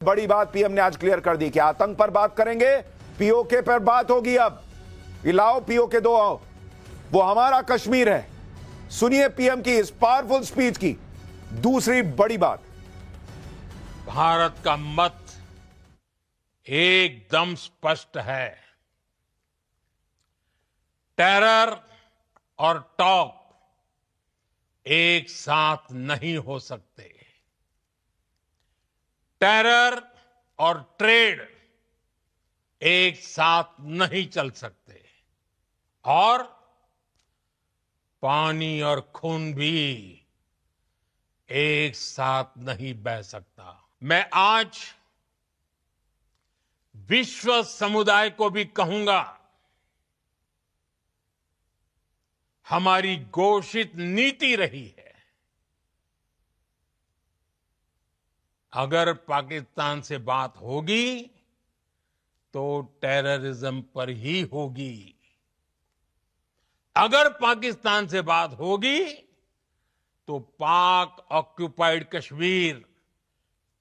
बड़ी बात पीएम ने आज क्लियर कर दी कि आतंक पर बात करेंगे, पीओके पर बात होगी। अब लाओ पीओके दो आओ, वो हमारा कश्मीर है। सुनिए पीएम की इस पावरफुल स्पीच की दूसरी बड़ी बात। भारत का मत एकदम स्पष्ट है। टेरर और टॉक एक साथ नहीं हो सकते। टेरर और ट्रेड एक साथ नहीं चल सकते और पानी और खून भी एक साथ नहीं बह सकता। मैं आज विश्व समुदाय को भी कहूंगा, हमारी घोषित नीति रही है, अगर पाकिस्तान से बात होगी तो टेररिज्म पर ही होगी। अगर पाकिस्तान से बात होगी तो पाक ऑक्युपाइड कश्मीर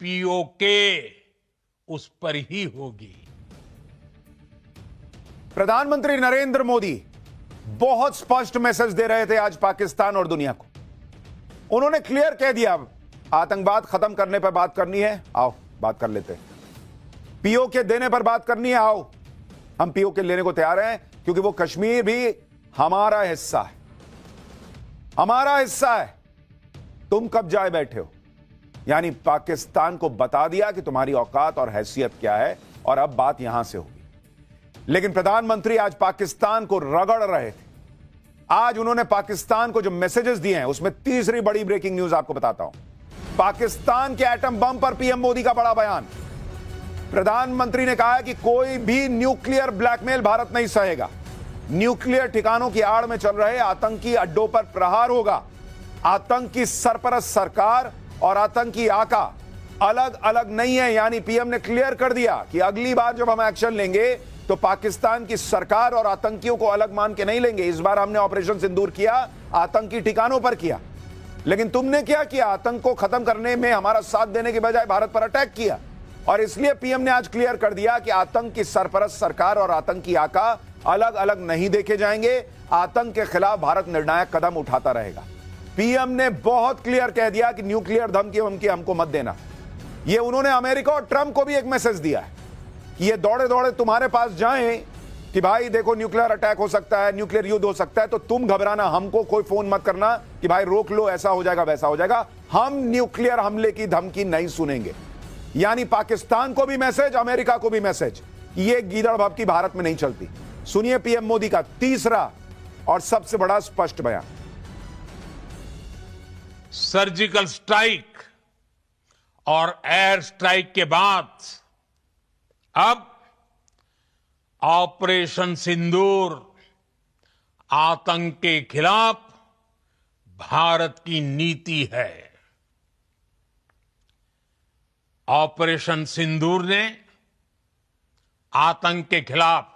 पीओके उस पर ही होगी। प्रधानमंत्री नरेंद्र मोदी बहुत स्पष्ट मैसेज दे रहे थे आज पाकिस्तान और दुनिया को। उन्होंने क्लियर कह दिया, आतंकवाद खत्म करने पर बात करनी है, आओ बात कर लेते हैं। पीओके देने पर बात करनी है, आओ हम पीओके लेने को तैयार हैं, क्योंकि वो कश्मीर भी हमारा हिस्सा है, हमारा हिस्सा है। तुम कब जाए बैठे हो? यानी पाकिस्तान को बता दिया कि तुम्हारी औकात और हैसियत क्या है, और अब बात यहां से होगी। लेकिन प्रधानमंत्री आज पाकिस्तान को रगड़ रहे थे। आज उन्होंने पाकिस्तान को जो मैसेजेस दिए हैं, उसमें तीसरी बड़ी ब्रेकिंग न्यूज आपको बताता हूं। पाकिस्तान के एटम बम पर पीएम मोदी का बड़ा बयान। प्रधानमंत्री ने कहा है कि कोई भी न्यूक्लियर ब्लैकमेल भारत नहीं सहेगा। न्यूक्लियर ठिकानों की आड़ में चल रहे आतंकी अड्डों पर प्रहार होगा। आतंकी सरपरस्त सरकार और आतंकी आका अलग अलग नहीं है। यानी पीएम ने क्लियर कर दिया कि अगली बार जब हम एक्शन लेंगे तो पाकिस्तान की सरकार और आतंकियों को अलग मान के नहीं लेंगे। इस बार हमने ऑपरेशन सिंदूर किया, आतंकी ठिकानों पर किया, लेकिन तुमने क्या किया? आतंक को खत्म करने में हमारा साथ देने के बजाय भारत पर अटैक किया। और इसलिए पीएम ने आज क्लियर कर दिया कि आतंक की सरपरस्त सरकार और आतंकी आका अलग अलग नहीं देखे जाएंगे। आतंक के खिलाफ भारत निर्णायक कदम उठाता रहेगा। पीएम ने बहुत क्लियर कह दिया कि न्यूक्लियर धमकी वमकी हमको मत देना। ये उन्होंने अमेरिका और ट्रंप को भी एक मैसेज दिया है कि ये दौड़े दौड़े तुम्हारे पास जाएं कि भाई देखो न्यूक्लियर अटैक हो सकता है, न्यूक्लियर युद्ध हो सकता है, तो तुम घबराना, हमको कोई फोन मत करना कि भाई रोक लो, ऐसा हो जाएगा वैसा हो जाएगा। हम न्यूक्लियर हमले की धमकी नहीं सुनेंगे। यानी पाकिस्तान को भी मैसेज, अमेरिका को भी मैसेज, ये गीदड़ भभकी भारत में नहीं चलती। सुनिए पीएम मोदी का तीसरा और सबसे बड़ा स्पष्ट बयान। सर्जिकल स्ट्राइक और एयर स्ट्राइक के बाद अब ऑपरेशन सिंदूर आतंक के खिलाफ भारत की नीति है। ऑपरेशन सिंदूर ने आतंक के खिलाफ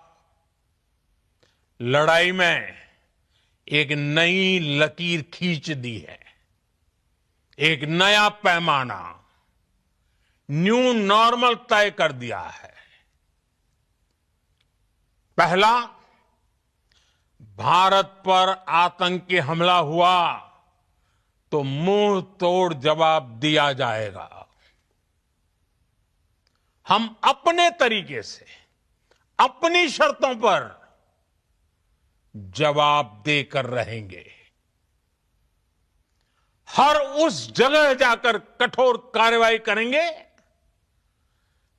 लड़ाई में एक नई लकीर खींच दी है, एक नया पैमाना, न्यू नॉर्मल तय कर दिया है। पहला, भारत पर आतंकी हमला हुआ तो मुंह तोड़ जवाब दिया जाएगा। हम अपने तरीके से, अपनी शर्तों पर जवाब देकर रहेंगे। हर उस जगह जाकर कठोर कार्रवाई करेंगे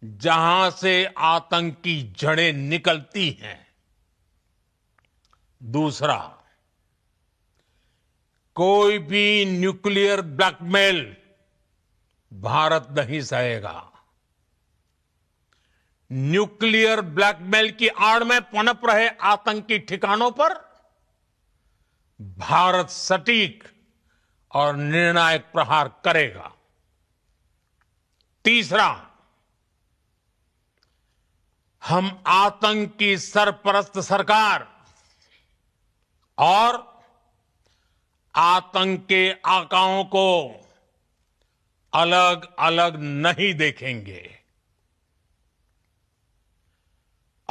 जहां से आतंक की जड़ें निकलती हैं। दूसरा, कोई भी न्यूक्लियर ब्लैकमेल भारत नहीं सहेगा। न्यूक्लियर ब्लैकमेल की आड़ में पनप रहे आतंकी ठिकानों पर भारत सटीक और निर्णायक प्रहार करेगा। तीसरा, हम आतंक की सरपरस्त सरकार और आतंक के आकाओं को अलग अलग नहीं देखेंगे।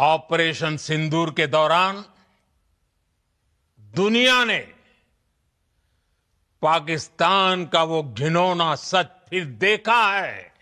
ऑपरेशन सिंदूर के दौरान दुनिया ने पाकिस्तान का वो घिनौना सच फिर देखा है